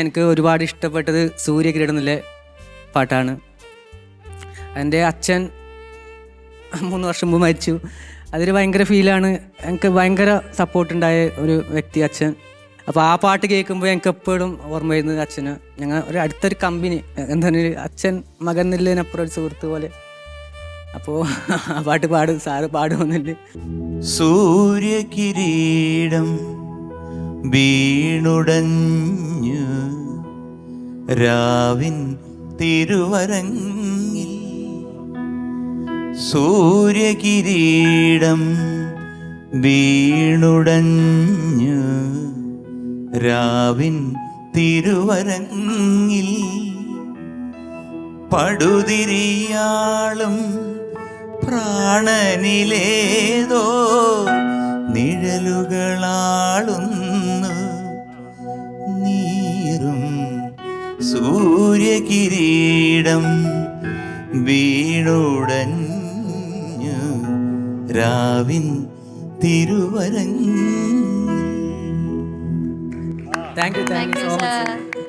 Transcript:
എനിക്ക് ഒരുപാട് ഇഷ്ടപ്പെട്ടത് സൂര്യകിരീടം എന്നുള്ള പാട്ടാണ്. എൻ്റെ അച്ഛൻ 3 വർഷം മുമ്പ് മരിച്ചു. അതൊരു ഭയങ്കര ഫീലാണ്. എനിക്ക് ഭയങ്കര സപ്പോർട്ടുണ്ടായ ഒരു വ്യക്തി അച്ഛൻ. അപ്പോൾ ആ പാട്ട് കേൾക്കുമ്പോൾ എനിക്ക് എപ്പോഴും ഓർമ്മ വരുന്നത് അച്ഛന്. ഞങ്ങൾ അടുത്തൊരു കമ്പനി എന്താണ്, അച്ഛൻ മകൻ എന്നുള്ളതിനപ്പുറം ഒരു സുഹൃത്ത് പോലെ. അപ്പോൾ ആ പാട്ട് സാറ് പാടുമെന്നില്ല. സൂര്യകിരീടം വീണുടഞ്ഞു രാവിൻ തിരുവരങ്ങിൽ, സൂര്യകിരീടം വീണുടഞ്ഞു രാവിൻ തിരുവരങ്ങിൽ, പടുതിരിയാളും പ്രാണനിലേതോ നിഴലുകളാളുന്നു നീറും സൂര്യകിരീടം വീണുടഞ്ഞു രാവിൻ തിരുവരങ്ങിൽ. Thank you so much.